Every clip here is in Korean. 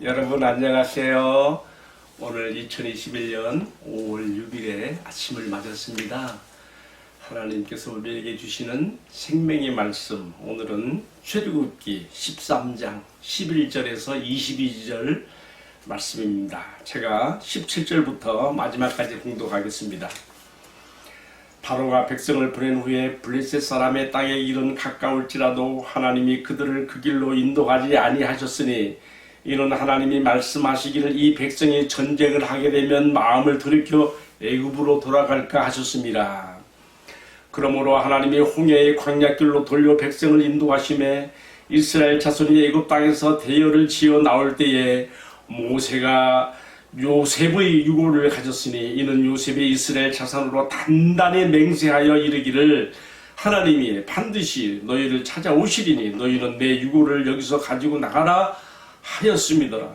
여러분 안녕하세요. 오늘 2021년 5월 6일에 아침을 맞았습니다. 하나님께서 우리에게 주시는 생명의 말씀, 오늘은 출애굽기 13장 11절에서 22절 말씀입니다. 제가 17절부터 마지막까지 공독하겠습니다. 바로가 백성을 보낸 후에 블레셋 사람의 땅에 이른 가까울지라도 하나님이 그들을 그 길로 인도하지 아니하셨으니 이는 하나님이 말씀하시기를 이 백성이 전쟁을 하게 되면 마음을 돌이켜 애굽으로 돌아갈까 하셨습니다. 그러므로 하나님이 홍해의 광야길로 돌려 백성을 인도하심에 이스라엘 자손이 애굽 땅에서 대열을 지어 나올 때에 모세가 요셉의 유고를 가졌으니 이는 요셉이 이스라엘 자손으로 단단히 맹세하여 이르기를 하나님이 반드시 너희를 찾아오시리니 너희는 내 유고를 여기서 가지고 나가라 하였습니다.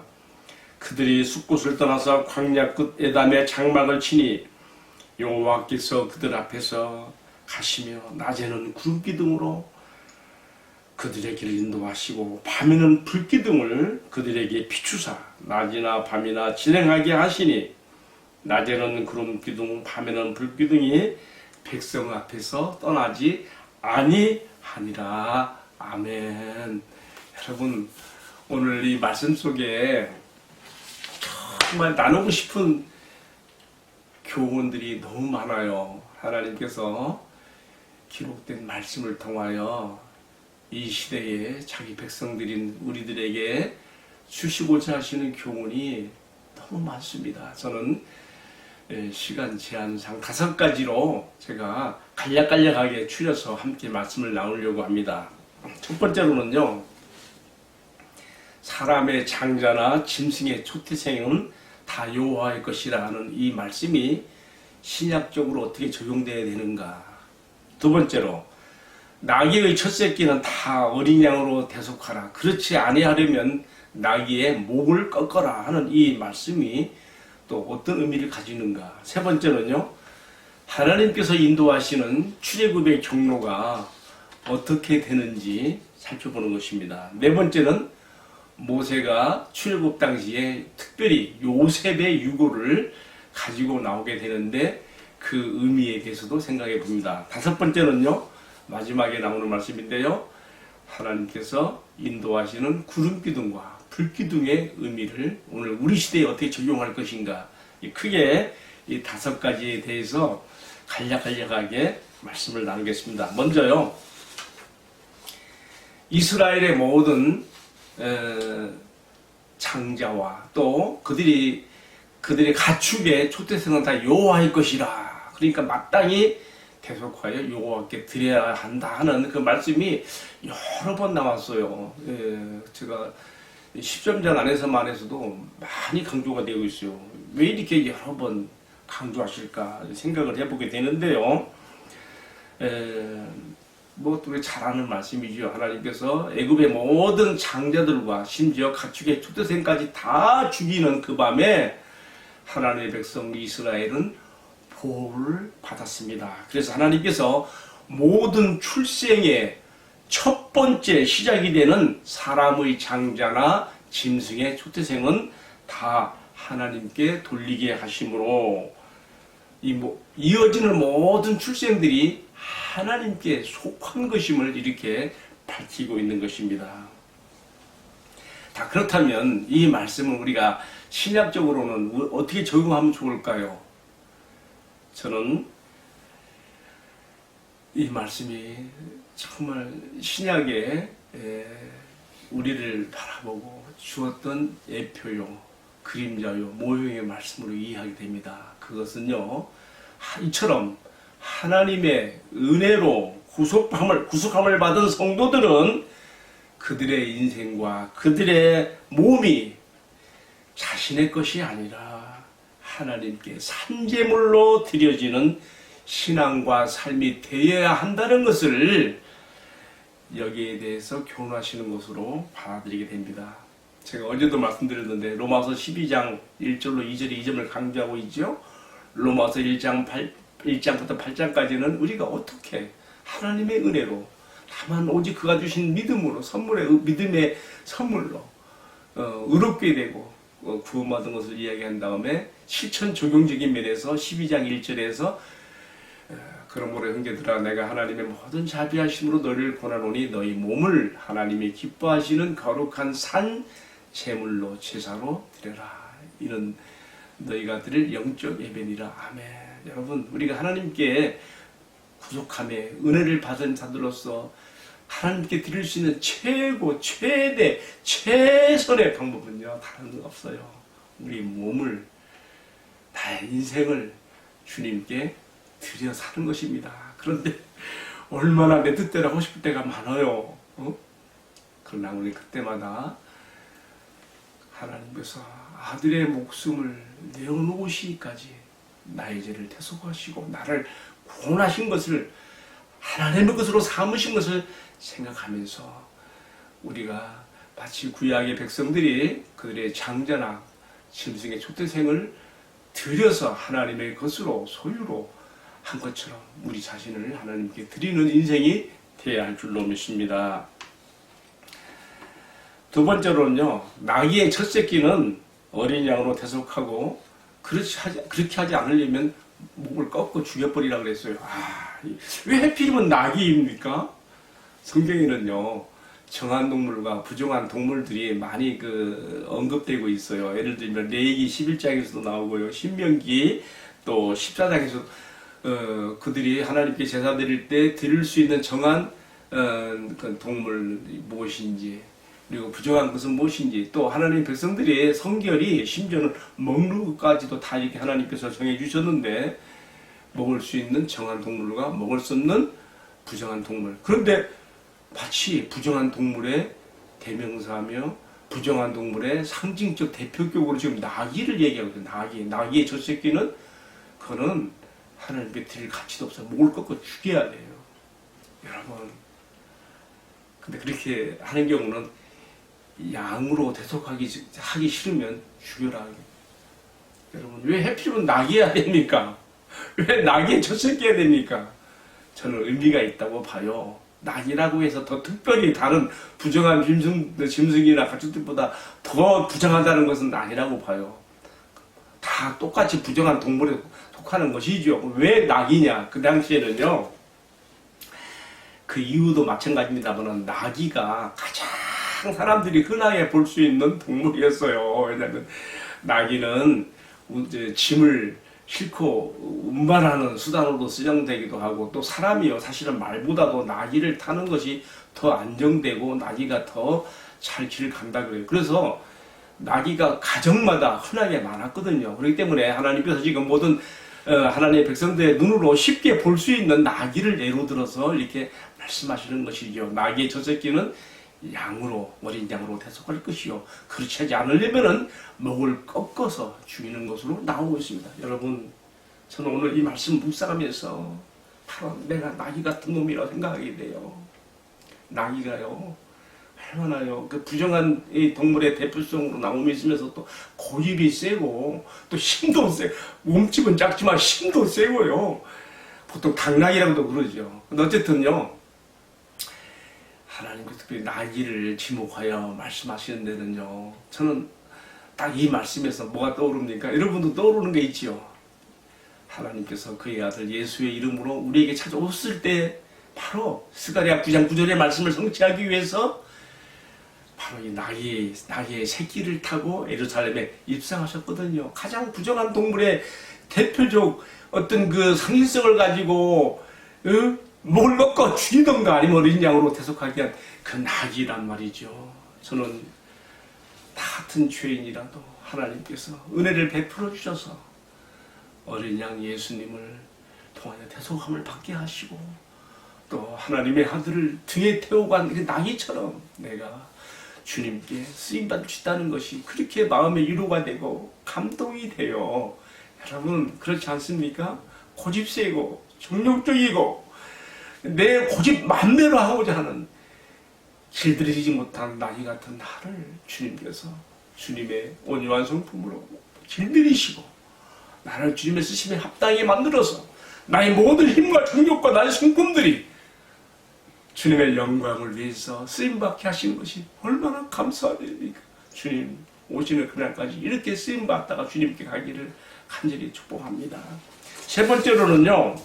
그들이 숲곳을 떠나서 광야 끝 에담에 장막을 치니 여호와께서 그들 앞에서 가시며 낮에는 구름기둥으로 그들의 길을 인도하시고 밤에는 불기둥을 그들에게 비추사 낮이나 밤이나 진행하게 하시니 낮에는 구름기둥 밤에는 불기둥이 백성 앞에서 떠나지 아니하니라. 아멘. 여러분, 오늘 이 말씀 속에 정말 나누고 싶은 교훈들이 너무 많아요. 하나님께서 기록된 말씀을 통하여 이 시대에 자기 백성들인 우리들에게 주시고자 하시는 교훈이 너무 많습니다. 저는 시간 제한상 5가지로 제가 간략간략하게 추려서 함께 말씀을 나누려고 합니다. 첫 번째로는요, 사람의 장자나 짐승의 초태생은 다 여호와의 것이라 하는 이 말씀이 신약적으로 어떻게 적용되어야 되는가. 두 번째로, 나귀의 첫 새끼는 다 어린 양으로 대속하라. 그렇지 아니하려면 나귀의 목을 꺾어라 하는 이 말씀이 또 어떤 의미를 가지는가. 세 번째는요, 하나님께서 인도하시는 출애굽의 경로가 어떻게 되는지 살펴보는 것입니다. 네 번째는 모세가 출애굽 당시에 특별히 요셉의 유고를 가지고 나오게 되는데 그 의미에 대해서도 생각해 봅니다. 다섯 번째는요, 마지막에 나오는 말씀인데요, 하나님께서 인도하시는 구름기둥과 불기둥의 의미를 오늘 우리 시대에 어떻게 적용할 것인가, 크게 이 5가지에 대해서 간략하게 말씀을 나누겠습니다. 먼저요, 이스라엘의 모든 장자와 또 그들의 가축의 초태생은 다 여호와의 것이라. 그러니까 마땅히 대속하여 여호와께 드려야 한다 하는 그 말씀이 여러 번 나왔어요. 제가 10점 안에서만 해서도 많이 강조가 되고 있어요. 왜 이렇게 여러 번 강조하실까 생각을 해보게 되는데요. 뭐 또 잘 아는 말씀이죠. 하나님께서 애굽의 모든 장자들과 심지어 가축의 초태생까지 다 죽이는 그 밤에 하나님의 백성 이스라엘은 보호를 받았습니다. 그래서 하나님께서 모든 출생의 첫 번째 시작이 되는 사람의 장자나 짐승의 초태생은 다 하나님께 돌리게 하심으로 이어지는 모든 출생들이 하나님께 속한 것임을 이렇게 밝히고 있는 것입니다. 다 그렇다면 이 말씀은 우리가 신약적으로는 어떻게 적용하면 좋을까요? 저는 이 말씀이 정말 신약에 우리를 바라보고 주었던 예표요, 그림자요, 모형의 말씀으로 이해하게 됩니다. 그것은요, 이처럼 하나님의 은혜로 구속함을 받은 성도들은 그들의 인생과 그들의 몸이 자신의 것이 아니라 하나님께 산제물로 드려지는 신앙과 삶이 되어야 한다는 것을 여기에 대해서 교훈하시는 것으로 받아들이게 됩니다. 제가 어제도 말씀드렸는데 로마서 12장 1절로 2절에 이 점을 강조하고 있죠. 로마서 1장부터 8장까지는 우리가 어떻게 하나님의 은혜로 다만 오직 그가 주신 믿음으로 믿음의 선물로 의롭게 되고 구원받은 것을 이야기한 다음에 실천 적용적인 면에서 12장 1절에서 그러므로 형제들아 내가 하나님의 모든 자비하심으로 너희를 권하노니 너희 몸을 하나님이 기뻐하시는 거룩한 산 제물로 제사로 드려라. 이는 너희가 드릴 영적 예배니라. 아멘. 여러분 우리가 하나님께 구속함에 은혜를 받은 자들로서 하나님께 드릴 수 있는 최고 최대 최선의 방법은요 다른 건 없어요. 우리 몸을 나의 인생을 주님께 드려 사는 것입니다. 그런데 얼마나 내 뜻대로 하고 싶을 때가 많아요. 그러나 우리 그때마다 하나님께서 아들의 목숨을 내어놓으시기까지 나의 죄를 대속하시고 나를 구원하신 것을 하나님의 것으로 삼으신 것을 생각하면서 우리가 마치 구약의 백성들이 그들의 장자나 짐승의 초태생을 드려서 하나님의 것으로 소유로 한 것처럼 우리 자신을 하나님께 드리는 인생이 되어야 할 줄로 믿습니다. 두 번째로는요, 나귀의 첫 새끼는 어린 양으로 대속하고 그렇게 하지 않으려면 목을 꺾고 죽여버리라고 그랬어요. 왜 하필이면 나귀입니까? 성경에는요, 정한 동물과 부정한 동물들이 많이 언급되고 있어요. 예를 들면 레위기 11장에서도 나오고요, 신명기 또 14장에서 그들이 하나님께 제사 드릴 때 드릴 수 있는 정한 그 동물 무엇인지, 그리고 부정한 것은 무엇인지, 또 하나님 백성들의 성결이 심지어는 먹는 것까지도 다 이렇게 하나님께서 정해 주셨는데 먹을 수 있는 정한 동물과 먹을 수 없는 부정한 동물. 그런데 마치 부정한 동물의 대명사며 부정한 동물의 상징적 대표격으로 지금 나귀를 얘기하고 있어요. 나귀의 첫 새끼는 그는 하나님께 드릴 가치도 없어요. 목을 꺾고 죽여야 돼요. 여러분, 근데 그렇게 하는 경우는 양으로 대속하기 싫으면 죽여라. 여러분, 왜 하필이면 나귀해야 됩니까? 왜 나귀의 첫 새끼해야 됩니까? 저는 의미가 있다고 봐요. 나귀라고 해서 더 특별히 다른 부정한 짐승이나 가축들보다 더 부정하다는 것은 아니라고 봐요. 다 똑같이 부정한 동물에 속하는 것이죠. 왜 나귀냐? 그 당시에는요, 그 이유도 마찬가지입니다만 나귀가 가장 사람들이 흔하게 볼 수 있는 동물이었어요. 왜냐하면 나귀는 짐을 싣고 운반하는 수단으로 쓰용되기도 하고, 또 사람이요, 사실은 말보다도 나귀를 타는 것이 더 안정되고 나귀가 더 잘 길을 간다 그래요. 그래서 나귀가 가정마다 흔하게 많았거든요. 그렇기 때문에 하나님께서 지금 모든 하나님의 백성들의 눈으로 쉽게 볼 수 있는 나귀를 예로 들어서 이렇게 말씀하시는 것이죠. 나귀의 첫 새끼는 양으로, 어린 양으로 대속할 것이요, 그렇지 하지 않으려면은 목을 꺾어서 죽이는 것으로 나오고 있습니다. 여러분, 저는 오늘 이 말씀 묵상하면서 바로 내가 나귀 같은 놈이라고 생각하게 돼요. 나귀가요, 얼마나요, 그 부정한 이 동물의 대표성으로 나옴이 있으면서 또 고집이 세고 또 힘도 세고, 몸집은 작지만 힘도 세고요. 보통 당나귀라고도 그러죠. 근데 어쨌든요, 하나님께서 특별히 나귀를 지목하여 말씀하시는 데는요, 저는 딱 이 말씀에서 뭐가 떠오릅니까? 여러분도 떠오르는 게 있지요. 하나님께서 그의 아들 예수의 이름으로 우리에게 찾아오셨을 때 바로 스가랴 9장 9절의 말씀을 성취하기 위해서 바로 이 나귀의 새끼를 타고 예루살렘에 입성하셨거든요. 가장 부정한 동물의 대표적 어떤 그 상징성을 가지고 목을 꺾어 죽이던가 아니면 어린 양으로 대속하게 한 그 나귀란 말이죠. 저는 같은 죄인이라도 하나님께서 은혜를 베풀어 주셔서 어린 양 예수님을 통하여 대속함을 받게 하시고, 또 하나님의 아들을 등에 태우고 간 그 나귀처럼 내가 주님께 쓰임받을 수 있다는 것이 그렇게 마음의 위로가 되고 감동이 돼요. 여러분, 그렇지 않습니까? 고집세고 정욕적이고 내 고집 맘대로 하고자 하는 길들이지 못한 나귀 같은 나를 주님께서 주님의 온유한 성품으로 길들이시고 나를 주님의 쓰심에 합당하게 만들어서 나의 모든 힘과 정욕과 나의 성품들이 주님의 영광을 위해서 쓰임받게 하신 것이 얼마나 감사합니까? 주님 오시는 그날까지 이렇게 쓰임 받다가 주님께 가기를 간절히 축복합니다. 세 번째로는요,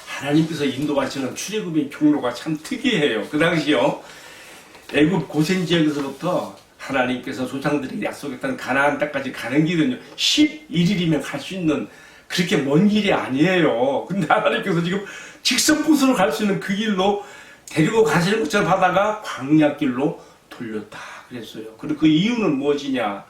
하나님께서 인도하시는 출애굽의 경로가 참 특이해요. 그 당시요, 애굽 고센 지역에서부터 하나님께서 조상들에게 약속했던 가나안 땅까지 가는 길은요 11일이면 갈 수 있는 그렇게 먼 길이 아니에요. 근데 하나님께서 지금 직선 코스로 갈 수 있는 그 길로 데리고 가시는 것처럼 하다가 광야길로 돌렸다 그랬어요. 그리고 그 이유는 무엇이냐?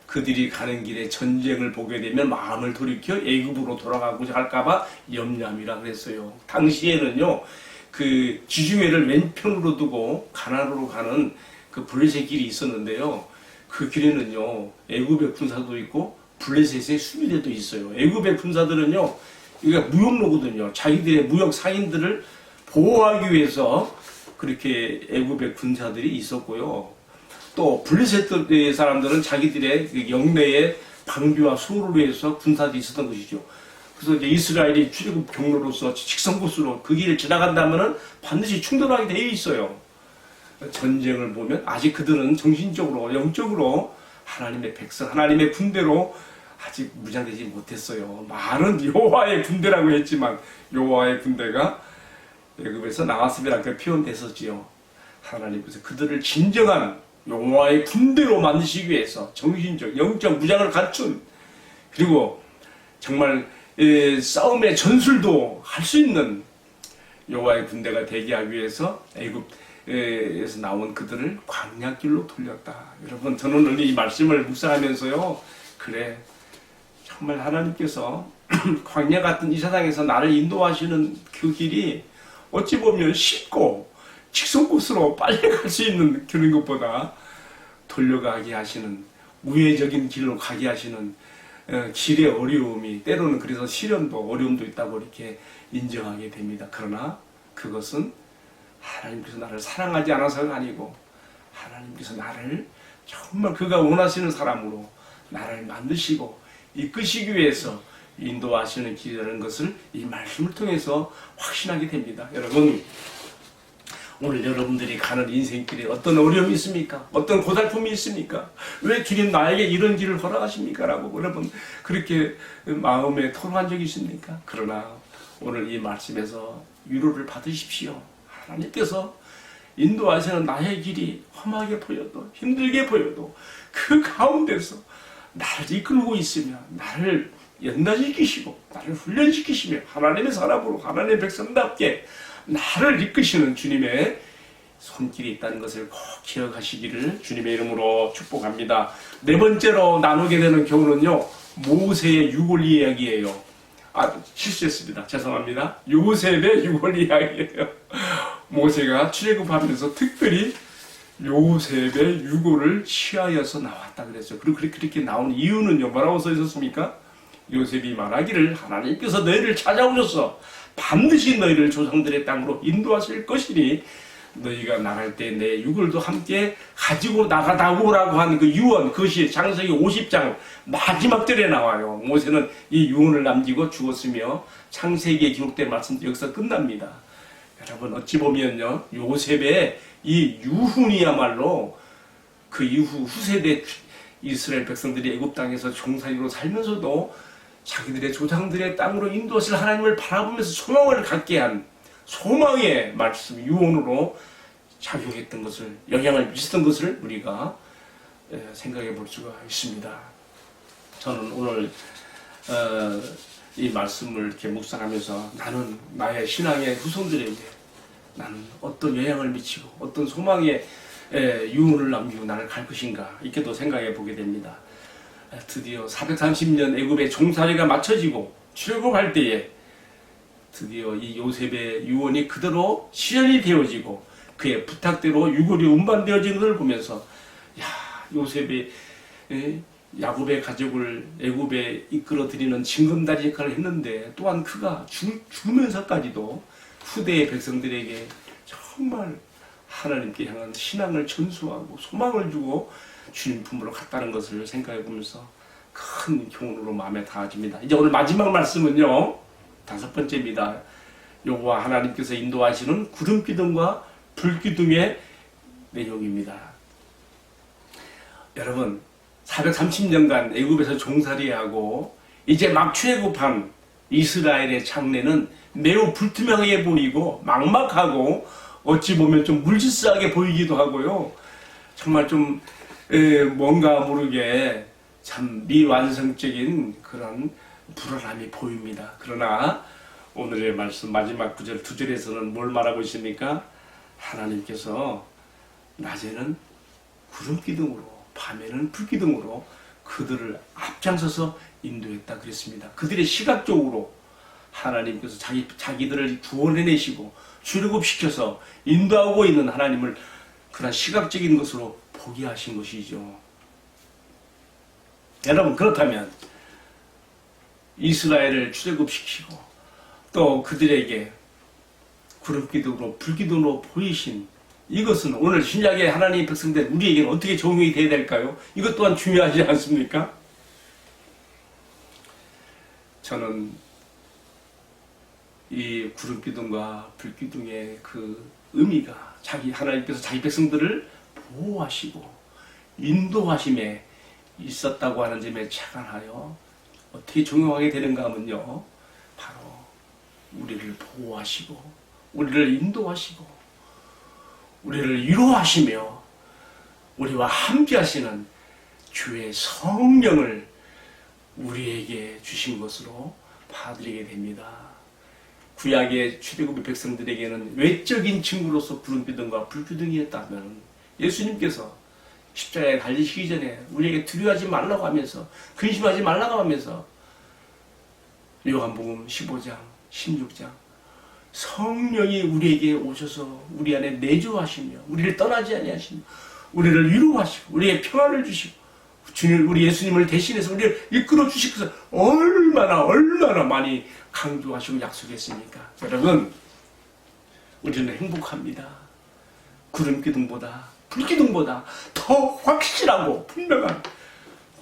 그들이 가는 길에 전쟁을 보게 되면 마음을 돌이켜 애굽으로 돌아가고자 할까봐 염려함이라 그랬어요. 당시에는요, 그 지중해를 왼편으로 두고 가나안으로 가는 그 블레셋 길이 있었는데요. 그 길에는요, 애굽의 군사도 있고 블레셋의 수비대도 있어요. 애굽의 군사들은요, 이게 무역로거든요. 자기들의 무역 상인들을 보호하기 위해서 그렇게 애굽의 군사들이 있었고요. 또 블레셋 사람들은 자기들의 그 영내에 방비와 수호를 위해서 군사들이 있었던 것이죠. 그래서 이제 이스라엘이 출애굽 경로로서 직선 코스로 그 길을 지나간다면은 반드시 충돌하게 되어 있어요. 전쟁을 보면 아직 그들은 정신적으로 영적으로 하나님의 백성, 하나님의 군대로 아직 무장되지 못했어요. 말은 여호와의 군대라고 했지만 여호와의 군대가 애굽에서 나왔음이라고 표현됐었지요. 하나님께서 그들을 진정한 여호와의 군대로 만드시기 위해서 정신적, 영적 무장을 갖춘, 그리고 정말 싸움의 전술도 할 수 있는 여호와의 군대가 되게 하기 위해서 애굽에서 나온 그들을 광야길로 돌렸다. 여러분, 저는 오늘 이 말씀을 묵상하면서요, 그래, 정말 하나님께서 광야 같은 이 세상에서 나를 인도하시는 그 길이 어찌 보면 쉽고 직선 코스로 빨리 갈 수 있는 그런 것보다 돌려가게 하시는, 우회적인 길로 가게 하시는 길의 어려움이, 때로는 그래서 시련도 어려움도 있다고 이렇게 인정하게 됩니다. 그러나 그것은 하나님께서 나를 사랑하지 않아서가 아니고 하나님께서 나를 정말 그가 원하시는 사람으로 나를 만드시고 이끄시기 위해서 인도하시는 길이라는 것을 이 말씀을 통해서 확신하게 됩니다. 여러분, 오늘 여러분들이 가는 인생길에 어떤 어려움이 있습니까? 어떤 고달픔이 있습니까? 왜 주님 나에게 이런 길을 허락하십니까? 라고 여러분 그렇게 마음에 토로한 적이 있습니까? 그러나 오늘 이 말씀에서 위로를 받으십시오. 하나님께서 인도하시는 나의 길이 험하게 보여도 힘들게 보여도 그 가운데서 나를 이끌고 있으며 나를 연단시키시고 나를 훈련시키시며 하나님의 사람으로 하나님의 백성답게 나를 이끄시는 주님의 손길이 있다는 것을 꼭 기억하시기를 주님의 이름으로 축복합니다. 네 번째로 나누게 되는 경우는요, 모세의 유골 이야기예요. 실수했습니다. 죄송합니다. 요셉의 유골 이야기예요. 모세가 출애굽하면서 특별히 요셉의 유골을 취하여서 나왔다 그랬어요. 그리고 그렇게 나온 이유는요, 뭐라고 써 있었습니까? 요셉이 말하기를 하나님께서 너희를 찾아오셔서 반드시 너희를 조상들의 땅으로 인도하실 것이니 너희가 나갈 때 내 유골도 함께 가지고 나가다오라고 하는 그 유언, 그것이 창세기 50장 마지막 절에 나와요. 모세는 이 유언을 남기고 죽었으며 창세기에 기록된 말씀도 여기서 끝납니다. 여러분, 어찌 보면요, 요셉의 이 유훈이야말로 그 이후 후세대 이스라엘 백성들이 애굽 땅에서 종살이로 살면서도 자기들의 조상들의 땅으로 인도하실 하나님을 바라보면서 소망을 갖게 한 소망의 말씀, 유언으로 작용했던 것을, 영향을 미쳤던 것을 우리가 생각해 볼 수가 있습니다. 저는 오늘 이 말씀을 이렇게 묵상하면서 나는 나의 신앙의 후손들에게 나는 어떤 영향을 미치고 어떤 소망의 유언을 남기고 나를 갈 것인가, 이렇게도 생각해 보게 됩니다. 드디어 430년 애굽의 종살이가 마쳐지고 출애굽할 때에 드디어 이 요셉의 유언이 그대로 실현이 되어지고 그의 부탁대로 유골이 운반되어지는 것을 보면서, 야, 요셉이 야곱의 가족을 애굽에 이끌어들이는 징검다리 역할을 했는데 또한 그가 죽으면서까지도 후대의 백성들에게 정말 하나님께 향한 신앙을 전수하고 소망을 주고 주님 품으로 갔다는 것을 생각해 보면서 큰 교훈으로 마음에 닿아집니다. 이제 오늘 마지막 말씀은요, 5번째입니다. 여호와 하나님께서 인도하시는 구름기둥과 불기둥의 내용입니다. 여러분 430년간 애굽에서 종살이하고 이제 막 출애굽한 이스라엘의 장래는 매우 불투명하게 보이고 막막하고 어찌 보면 좀 물질스하게 보이기도 하고요. 정말 좀 뭔가 모르게 참 미완성적인 그런 불안함이 보입니다. 그러나 오늘의 말씀 마지막 구절 2절에서는 뭘 말하고 있습니까? 하나님께서 낮에는 구름 기둥으로 밤에는 불 기둥으로 그들을 앞장서서 인도했다 그랬습니다. 그들의 시각적으로 하나님께서 자기들을 구원해내시고 출애굽시켜서 인도하고 있는 하나님을 그런 시각적인 것으로 보게 하신 것이죠. 여러분 그렇다면 이스라엘을 출애굽시키고 또 그들에게 구름기둥으로 불기둥으로 보이신 이것은 오늘 신약의 하나님의 백성들 우리에게는 어떻게 적용이 되어야 될까요? 이것 또한 중요하지 않습니까? 저는 이 구름기둥과 불기둥의 그 의미가 하나님께서 자기 백성들을 보호하시고 인도하심에 있었다고 하는 점에 착안하여 어떻게 적용하게 되는가 하면요, 바로 우리를 보호하시고 우리를 인도하시고 우리를 위로하시며 우리와 함께 하시는 주의 성령을 우리에게 주신 것으로 봐드리게 됩니다. 구약의 출애굽의 백성들에게는 외적인 증거로서 구름기둥과 불기둥이었다면 예수님께서 십자가에 달리시기 전에 우리에게 두려워하지 말라고 하면서 근심하지 말라고 하면서 요한복음 15장 16장 성령이 우리에게 오셔서 우리 안에 내주하시며 우리를 떠나지 아니하시며 우리를 위로하시고 우리에게 평안을 주시고 주님 우리 예수님을 대신해서 우리를 이끌어 주실 것을 얼마나 많이 강조하시고 약속했습니까? 여러분 우리는 행복합니다. 구름기둥보다 불기둥보다 더 확실하고 분명한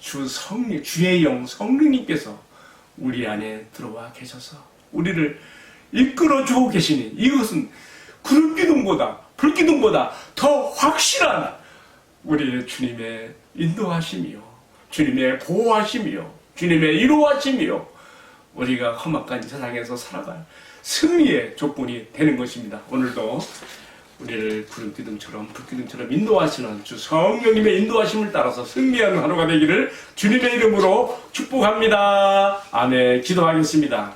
주 성령 주의 영 성령님께서 우리 안에 들어와 계셔서 우리를 이끌어주고 계시니 이것은 구름기둥보다 불기둥보다 더 확실한 우리의 주님의 인도하심이요 주님의 보호하심이요 주님의 위로하심이요 우리가 험악한 세상에서 살아갈 승리의 조건이 되는 것입니다. 오늘도 우리를 구름기둥처럼 불기둥처럼 인도하시는 주 성령님의 인도하심을 따라서 승리하는 하루가 되기를 주님의 이름으로 축복합니다. 아멘. 기도하겠습니다.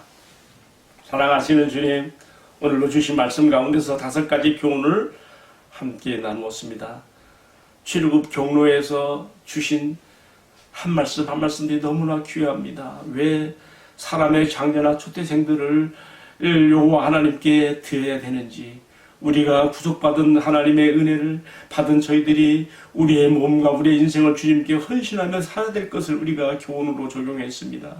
사랑하시는 주님, 오늘도 주신 말씀 가운데서 5가지 교훈을 함께 나누었습니다. 출애굽 경로에서 주신 한 말씀 한 말씀들이 너무나 귀합니다. 왜 사람의 장녀나 초태생들을 여호와 하나님께 드려야 되는지, 우리가 구속받은 하나님의 은혜를 받은 저희들이 우리의 몸과 우리의 인생을 주님께 헌신하며 살아야 될 것을 우리가 교훈으로 적용했습니다.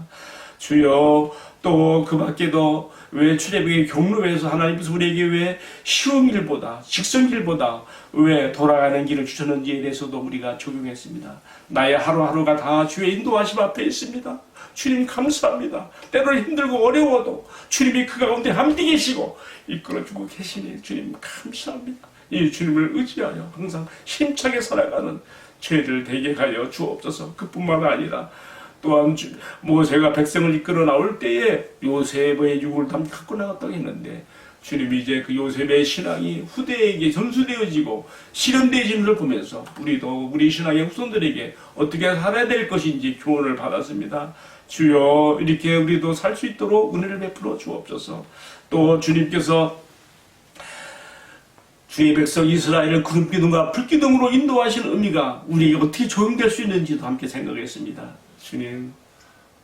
주여, 또 그 밖에도 왜 출애굽의 경로에서 하나님께서 우리에게 왜 쉬운 길보다 직선길보다 왜 돌아가는 길을 주셨는지에 대해서도 우리가 적용했습니다. 나의 하루하루가 다 주의 인도하심 앞에 있습니다. 주님 감사합니다. 때로는 힘들고 어려워도 주님이 그 가운데 함께 계시고 이끌어주고 계시니 주님 감사합니다. 이 주님을 의지하여 항상 힘차게 살아가는 죄를 되게 하여 주옵소서. 그뿐만 아니라 또한 모세가 백성을 이끌어 나올 때에 요셉의 유골 담 갖고 나갔다고 했는데 주님이 이제 그 요셉의 신앙이 후대에게 전수되어지고 실현되어지는 걸 보면서 우리도 우리 신앙의 후손들에게 어떻게 살아야 될 것인지 교훈을 받았습니다. 주여, 이렇게 우리도 살 수 있도록 은혜를 베풀어 주옵소서. 또 주님께서 주의 백성 이스라엘을 구름기둥과 불기둥으로 인도하시는 의미가 우리에게 어떻게 적용될 수 있는지도 함께 생각했습니다. 주님,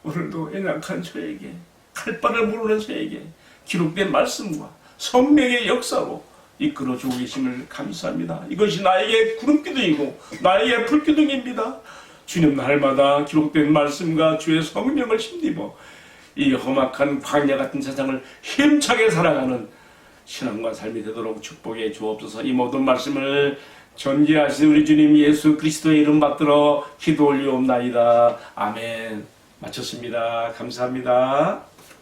오늘도 연약한 저에게, 갈 바를 모르는 저에게 기록된 말씀과 성령의 역사로 이끌어주고 계심을 감사합니다. 이것이 나에게 구름기둥이고 나에게 불기둥입니다. 주님, 날마다 기록된 말씀과 주의 성령을 힘입어 이 험악한 광야 같은 세상을 힘차게 살아가는 신앙과 삶이 되도록 축복해 주옵소서. 이 모든 말씀을 전지하신 우리 주님 예수 그리스도의 이름 받들어 기도 올리옵나이다. 아멘. 마쳤습니다. 감사합니다.